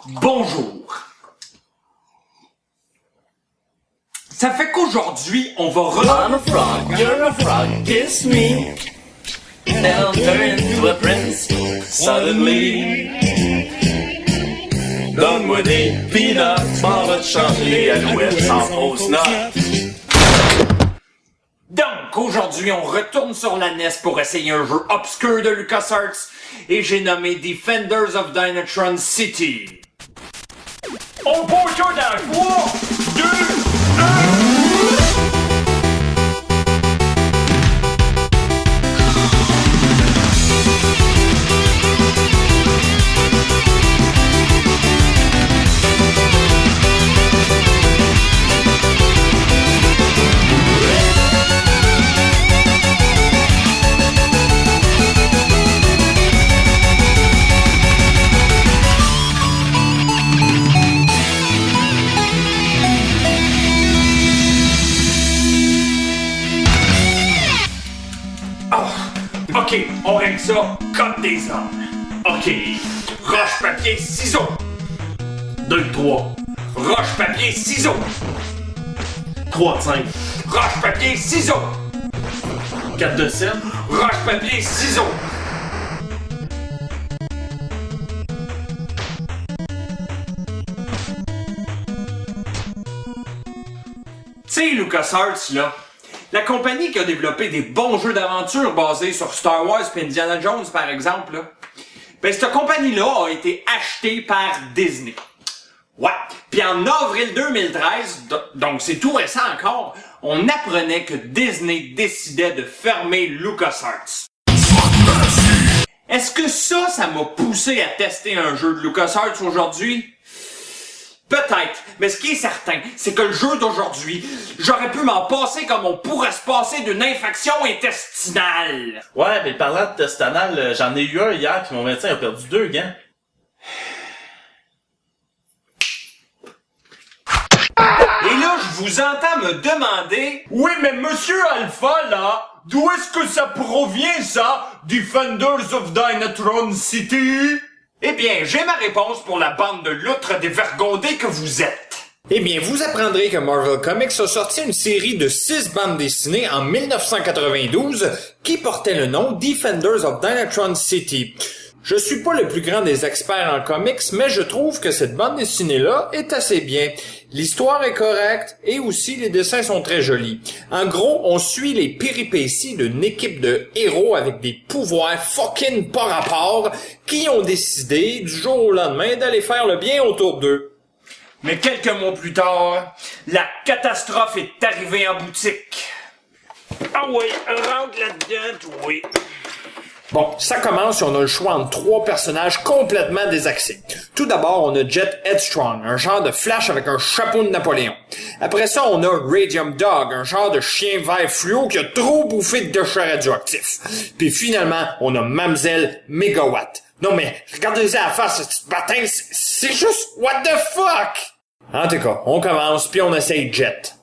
Bonjour. Ça fait qu'aujourd'hui, on va I'm a frog, you're a frog, kiss me. And I'll turn into a prince suddenly. Donne-moi des peanuts, m'en va te chanter alouette sans fausse note. Donc, aujourd'hui, on retourne sur la NES pour essayer un jeu obscur de LucasArts et j'ai nommé Defenders of Dynatron City. On pose ça dans 3, 2, 1... OK, on règle ça comme des hommes. OK, roche, papier, ciseaux. 2 de 3. Roche, papier, ciseaux. 3 de 5. Roche, papier, ciseaux. 4 de 7. Roche, papier, ciseaux. Tu sais, LucasArts, là, la compagnie qui a développé des bons jeux d'aventure basés sur Star Wars et Indiana Jones, par exemple, là, ben cette compagnie-là a été achetée par Disney. Ouais. Puis en avril 2013, donc c'est tout récent encore, on apprenait que Disney décidait de fermer LucasArts. Est-ce que ça m'a poussé à tester un jeu de LucasArts aujourd'hui? Peut-être, mais ce qui est certain, c'est que le jeu d'aujourd'hui, j'aurais pu m'en passer comme on pourrait se passer d'une infection intestinale. Ouais, mais parlant d'intestinal, j'en ai eu un hier puis mon médecin a perdu 2 gants. Et là, je vous entends me demander... Oui, mais Monsieur Alpha, là, d'où est-ce que ça provient, ça? Defenders of Dynatron City? Eh bien, j'ai ma réponse pour la bande de loutres dévergondés que vous êtes. Eh bien, vous apprendrez que Marvel Comics a sorti une série de 6 bandes dessinées en 1992 qui portait le nom Defenders of Dynatron City. Je suis pas le plus grand des experts en comics, mais je trouve que cette bande dessinée-là est assez bien. L'histoire est correcte et aussi les dessins sont très jolis. En gros, on suit les péripéties d'une équipe de héros avec des pouvoirs fucking par rapport qui ont décidé du jour au lendemain d'aller faire le bien autour d'eux. Mais quelques mois plus tard, la catastrophe est arrivée en boutique. Ah oui, rentre là-dedans, oui. Bon, ça commence et on a le choix entre 3 personnages complètement désaxés. Tout d'abord, on a Jet Headstrong, un genre de Flash avec un chapeau de Napoléon. Après ça, on a Radium Dog, un genre de chien vert fluo qui a trop bouffé de déchets radioactifs. Puis finalement, on a Mamzelle Megawatt. Non mais, regardez-y à la face, ce petit bâtin, c'est juste what the fuck! En tout cas, on commence puis on essaye Jet.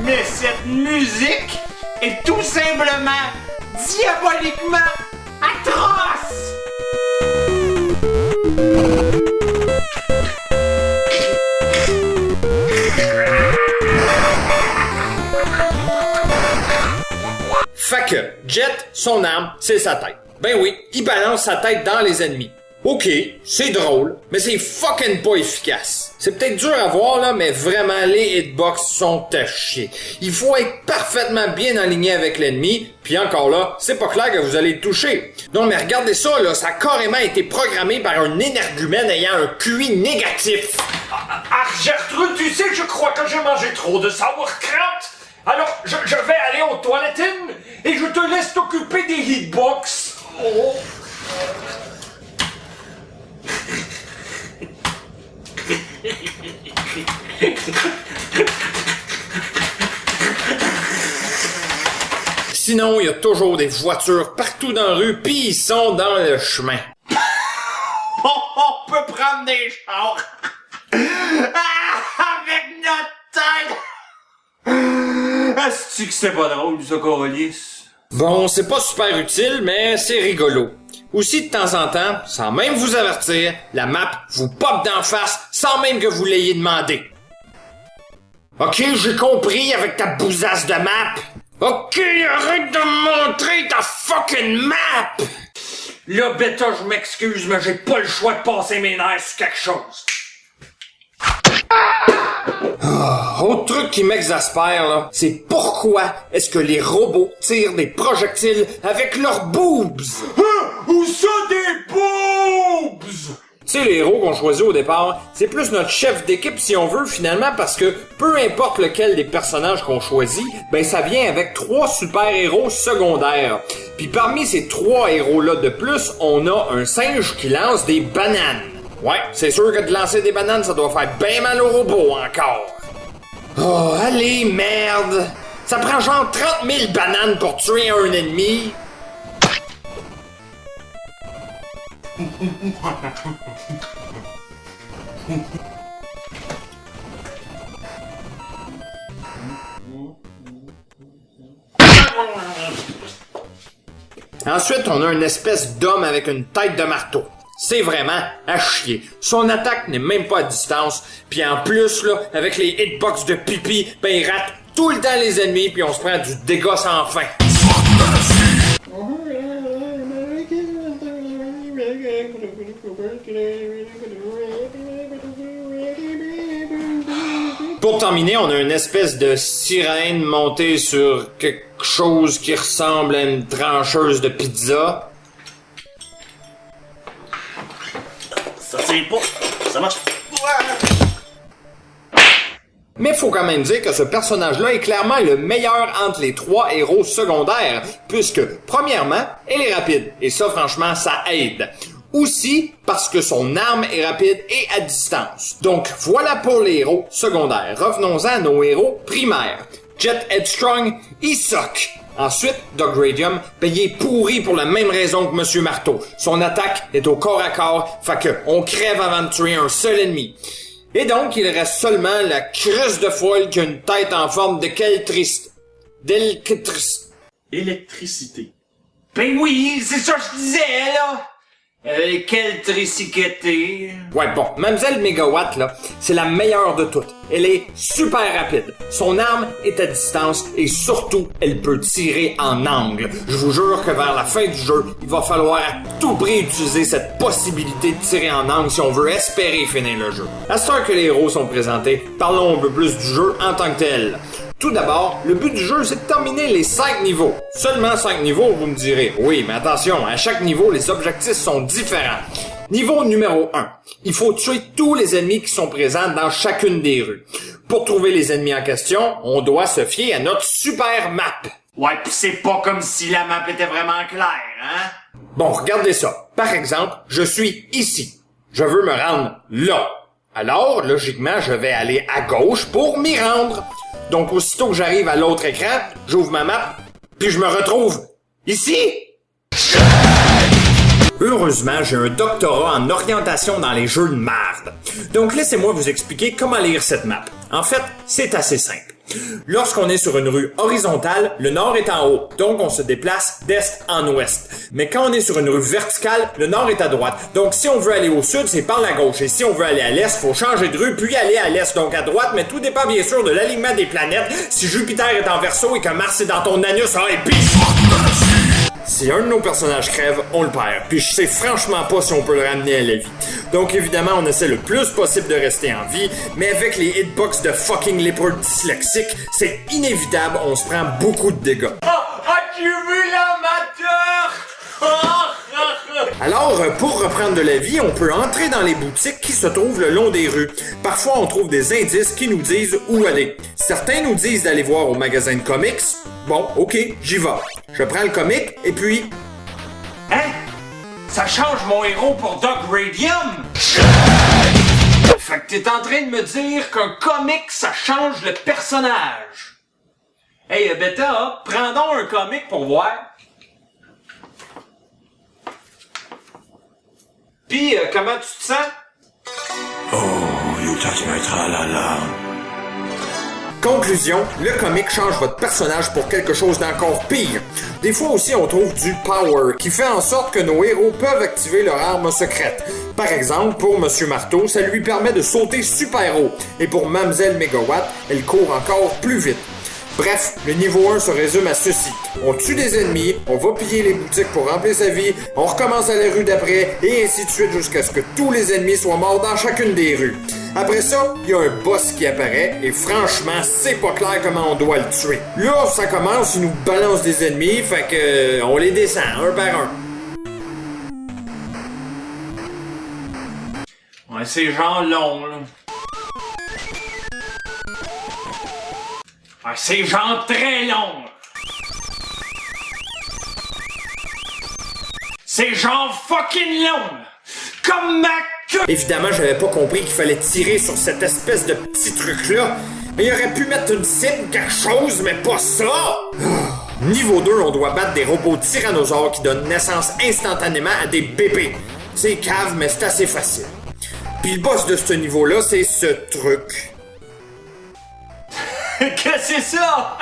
Mais cette musique est tout simplement diaboliquement atroce! Fait que, Jet, son arme, c'est sa tête. Ben oui, il balance sa tête dans les ennemis. Ok, c'est drôle, mais c'est fucking pas efficace. C'est peut-être dur à voir là, mais vraiment les hitbox sont à chier. Il faut être parfaitement bien aligné avec l'ennemi, puis encore là, c'est pas clair que vous allez le toucher. Non mais regardez ça là, ça a carrément été programmé par un énergumène ayant un QI négatif. Ah, Gertrude, tu sais, je crois que j'ai mangé trop de sauerkraut. Alors, je vais aller aux toilettes et je te laisse t'occuper des hitbox. Oh. Sinon, il y a toujours des voitures partout dans la rue, pis ils sont dans le chemin. On peut prendre des chars avec notre tête. Asti que c'était pas drôle, ça, Colis. Bon, c'est pas super utile, mais c'est rigolo. Aussi, de temps en temps, sans même vous avertir, la map vous pop d'en face sans même que vous l'ayez demandé. Ok, j'ai compris avec ta bousasse de map. Ok, arrête de me montrer ta fucking map! Là, Beta, je m'excuse, mais j'ai pas le choix de passer mes nerfs sur quelque chose. Autre truc qui m'exaspère, là, c'est pourquoi est-ce que les robots tirent des projectiles avec leurs boobs? Où ça, des boobs? Tu sais, les héros qu'on choisit au départ, c'est plus notre chef d'équipe si on veut finalement parce que peu importe lequel des personnages qu'on choisit, ben ça vient avec 3 super-héros secondaires. Puis parmi ces 3 héros-là de plus, on a un singe qui lance des bananes. Ouais, c'est sûr que de lancer des bananes, ça doit faire bien mal aux robots encore. Oh, allez, merde! Ça prend genre 30 000 bananes pour tuer un ennemi. Ensuite, on a une espèce d'homme avec une tête de marteau. C'est vraiment à chier. Son attaque n'est même pas à distance. Puis en plus, là, avec les hitbox de pipi, ben il rate tout le temps les ennemis puis on se prend du dégât sans fin. Pour terminer, on a une espèce de sirène montée sur quelque chose qui ressemble à une trancheuse de pizza. Ça tire pas. Ça marche. Mais faut quand même dire que ce personnage-là est clairement le meilleur entre les 3 héros secondaires, puisque, premièrement, elle est rapide, et ça, franchement, ça aide. Aussi, parce que son arme est rapide et à distance. Donc, voilà pour les héros secondaires. Revenons-en à nos héros primaires. Jet Headstrong, il soque. Ensuite, Doug Radium, ben, il est pourri pour la même raison que Monsieur Marteau. Son attaque est au corps à corps, fait que on crève avant de tuer un seul ennemi. Et donc, il reste seulement la crisse de foile qui a une tête en forme de Électricité. Ben oui, c'est ça que je disais, là! Quelle tricicité. Ouais, bon, Mademoiselle Megawatt, là, c'est la meilleure de toutes. Elle est super rapide. Son arme est à distance et surtout, elle peut tirer en angle. Je vous jure que vers la fin du jeu, il va falloir à tout prix utiliser cette possibilité de tirer en angle si on veut espérer finir le jeu. À ce temps que les héros sont présentés, parlons un peu plus du jeu en tant que tel. Tout d'abord, le but du jeu, c'est de terminer les 5 niveaux. Seulement 5 niveaux, vous me direz. Oui, mais attention, à chaque niveau, les objectifs sont différents. Niveau numéro 1. Il faut tuer tous les ennemis qui sont présents dans chacune des rues. Pour trouver les ennemis en question, on doit se fier à notre super map. Ouais, pis c'est pas comme si la map était vraiment claire, hein? Bon, regardez ça. Par exemple, je suis ici. Je veux me rendre là. Alors, logiquement, je vais aller à gauche pour m'y rendre. Donc, aussitôt que j'arrive à l'autre écran, j'ouvre ma map, puis je me retrouve ici. Heureusement, j'ai un doctorat en orientation dans les jeux de marde. Donc, laissez-moi vous expliquer comment lire cette map. En fait, c'est assez simple. Lorsqu'on est sur une rue horizontale, le nord est en haut, donc on se déplace d'est en ouest. Mais quand on est sur une rue verticale, le nord est à droite. Donc si on veut aller au sud, c'est par la gauche. Et si on veut aller à l'est, faut changer de rue, puis aller à l'est, donc à droite. Mais tout dépend bien sûr de l'alignement des planètes. Si Jupiter est en Verseau et que Mars est dans ton anus, et puis... Si un de nos personnages crève, on le perd. Puis je sais franchement pas si on peut le ramener à la vie. Donc évidemment, on essaie le plus possible de rester en vie, mais avec les hitbox de fucking leopard dyslexique, c'est inévitable, on se prend beaucoup de dégâts. As-tu vu l'amateur? Alors, pour reprendre de la vie, on peut entrer dans les boutiques qui se trouvent le long des rues. Parfois, on trouve des indices qui nous disent où aller. Certains nous disent d'aller voir au magasin de comics. Bon, ok, j'y vais. Je prends le comic, et puis... Hein? Ça change mon héros pour Doug Radium? Fait que t'es en train de me dire qu'un comic, ça change le personnage. Hey, Beta, prends donc un comic pour voir. Pis, comment tu te sens? Oh, you touch my tra-la-la. Conclusion, le comic change votre personnage pour quelque chose d'encore pire. Des fois aussi, on trouve du power, qui fait en sorte que nos héros peuvent activer leur arme secrète. Par exemple, pour Monsieur Marteau, ça lui permet de sauter super haut, et pour Mademoiselle Megawatt, elle court encore plus vite. Bref, le niveau 1 se résume à ceci. On tue des ennemis, on va piller les boutiques pour remplir sa vie, on recommence à la rue d'après, et ainsi de suite jusqu'à ce que tous les ennemis soient morts dans chacune des rues. Après ça, il y a un boss qui apparaît, et franchement, c'est pas clair comment on doit le tuer. Là, ça commence, il nous balance des ennemis, fait que on les descend, un par un. Ouais, c'est genre long, là. Ouais, c'est genre très long. C'est genre fucking long. Comme ma queue. Évidemment, j'avais pas compris qu'il fallait tirer sur cette espèce de petit truc-là. Mais il aurait pu mettre une cible, quelque chose, mais pas ça! Niveau 2, on doit battre des robots tyrannosaures qui donnent naissance instantanément à des bébés. C'est cave, mais c'est assez facile. Puis le boss de ce niveau-là, c'est ce truc. Qu'est-ce que c'est ça?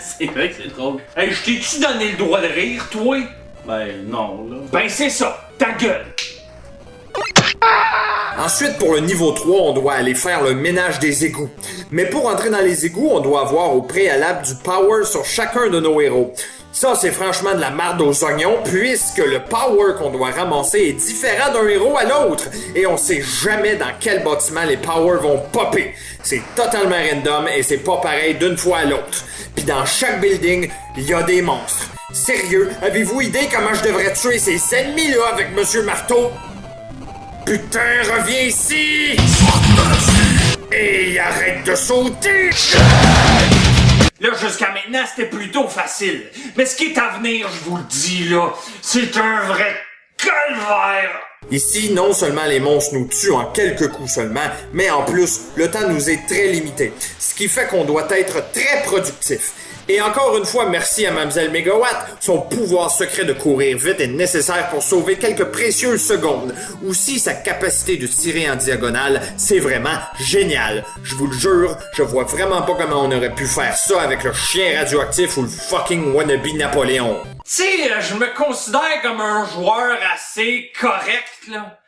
C'est vrai que c'est drôle. Hey, je t'ai-tu donné le droit de rire, toi? Ben non, là. Ben c'est ça, ta gueule! Ensuite, pour le niveau 3, on doit aller faire le ménage des égouts. Mais pour entrer dans les égouts, on doit avoir au préalable du power sur chacun de nos héros. Ça, c'est franchement de la marde aux oignons, puisque le power qu'on doit ramasser est différent d'un héros à l'autre, et on sait jamais dans quel bâtiment les powers vont popper. C'est totalement random, et c'est pas pareil d'une fois à l'autre. Puis dans chaque building, il y a des monstres. Sérieux, avez-vous idée comment je devrais tuer ces ennemis-là avec Monsieur Marteau? Putain, reviens ici! Et arrête de sauter! Là, jusqu'à maintenant, c'était plutôt facile. Mais ce qui est à venir, je vous le dis, là, c'est un vrai calvaire! Ici, non seulement les monstres nous tuent en quelques coups seulement, mais en plus, le temps nous est très limité. Ce qui fait qu'on doit être très productif. Et encore une fois, merci à Mademoiselle Megawatt, son pouvoir secret de courir vite est nécessaire pour sauver quelques précieuses secondes. Aussi, sa capacité de tirer en diagonale, c'est vraiment génial. Je vous le jure, je vois vraiment pas comment on aurait pu faire ça avec le chien radioactif ou le fucking wannabe Napoléon. Tu sais, je me considère comme un joueur assez correct, là.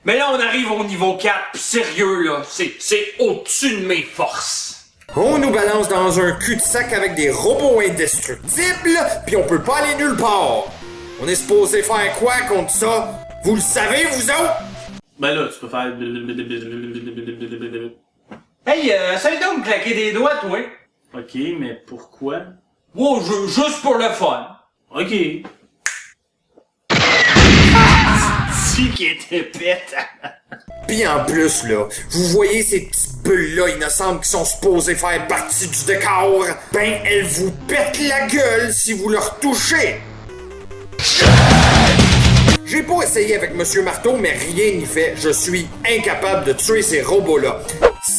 Mais là, on arrive au niveau 4, pis sérieux, là, c'est au-dessus de mes forces. On nous balance dans un cul-de-sac avec des robots indestructibles, puis on peut pas aller nulle part. On est supposé faire quoi contre ça? Vous le savez, vous autres? Ben là, tu peux faire... Hey, essaye donc de claquer des doigts, toi. Ok, mais pourquoi? Wow, juste pour le fun. Ok. Si qui était bête. Pis en plus, là, vous voyez ces petites bulles-là innocentes qui sont supposées faire partie du décor? Ben, elles vous pètent la gueule si vous leur touchez! J'ai beau essayer avec Monsieur Marteau, mais rien n'y fait. Je suis incapable de tuer ces robots-là.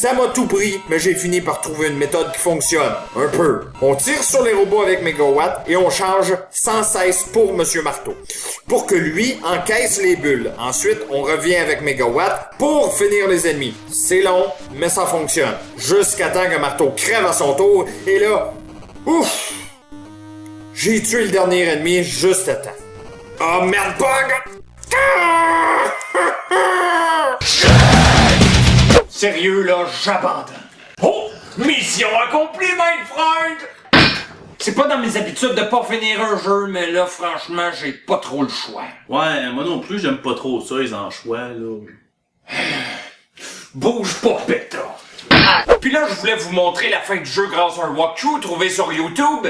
Ça m'a tout pris, mais j'ai fini par trouver une méthode qui fonctionne. Un peu. On tire sur les robots avec Megawatt et on change sans cesse pour Monsieur Marteau. Pour que lui encaisse les bulles. Ensuite, on revient avec Megawatt pour finir les ennemis. C'est long, mais ça fonctionne. Jusqu'à temps que Marteau crève à son tour, et là... Ouf! J'ai tué le dernier ennemi juste à temps. Oh merde, bug! Sérieux, là, j'abandonne. Oh! Mission accomplie, my friend! C'est pas dans mes habitudes de pas finir un jeu, mais là, franchement, j'ai pas trop le choix. Ouais, moi non plus, j'aime pas trop ça, les anchois, là. Bouge pas, pétard! Puis là, je voulais vous montrer la fin du jeu grâce à un walkthrough trouvé sur YouTube.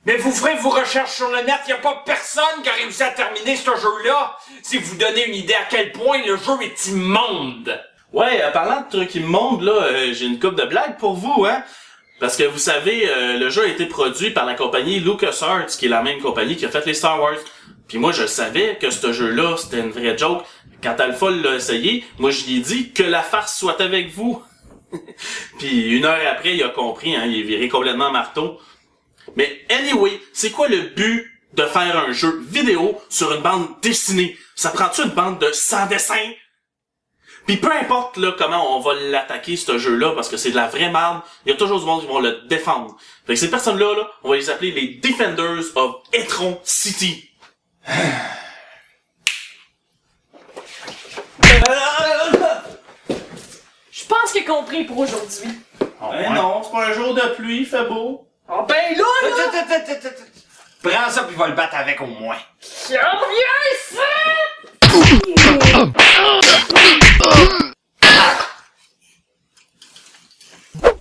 Mais vous ferez vos recherches sur le net, y a pas personne qui a réussi à terminer ce jeu-là. Si vous donnez une idée à quel point le jeu est immonde. Ouais, parlant de trucs immondes, là, j'ai une couple de blagues pour vous, hein. Parce que vous savez, le jeu a été produit par la compagnie LucasArts, qui est la même compagnie qui a fait les Star Wars. Puis moi, je savais que ce jeu-là, c'était une vraie joke. Quand Alpha l'a essayé, moi, je lui ai dit que la farce soit avec vous. Puis une heure après, il a compris, hein, il est viré complètement marteau. Mais anyway, c'est quoi le but de faire un jeu vidéo sur une bande dessinée? Ça prend-tu une bande de 100 dessins? Puis peu importe là comment on va l'attaquer ce jeu-là, parce que c'est de la vraie merde, il y a toujours du monde qui vont le défendre. Fait que ces personnes-là, là, on va les appeler les Defenders of Etron City. Je pense qu'il a compris pour aujourd'hui. Ben non, c'est pas un jour de pluie, il fait beau. Oh ben là! Prends ça puis va le battre avec au moins. Reviens ici!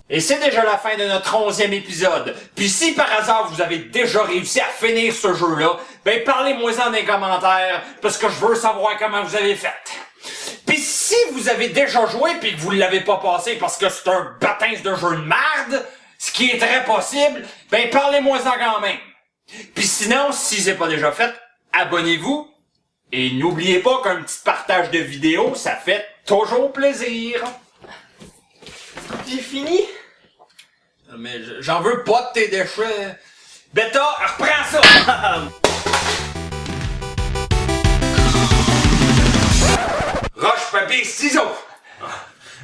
Et c'est déjà la fin de notre 11e épisode. Puis si par hasard vous avez déjà réussi à finir ce jeu-là, ben parlez-moi-en dans les commentaires, parce que je veux savoir comment vous avez fait. Puis si vous avez déjà joué puis que vous ne l'avez pas passé parce que c'est un baptême de jeu de merde, ce qui est très possible, ben parlez-moi-en quand même. Puis sinon, si c'est pas déjà fait, abonnez-vous. Et n'oubliez pas qu'un petit partage de vidéo, ça fait toujours plaisir. J'ai fini? Mais j'en veux pas de tes déchets. Beta, reprends ça! Roche, papier, ciseaux!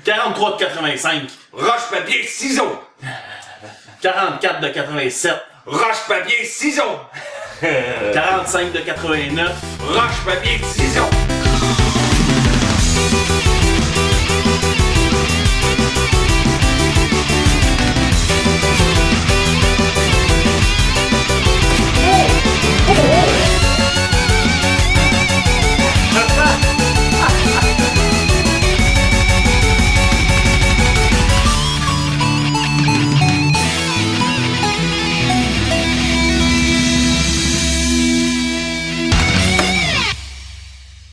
43 de 85. Roche, papier, ciseaux! 44 de 87. Roche, papier, ciseaux! 45 de 89. Roche, papier, ciseaux!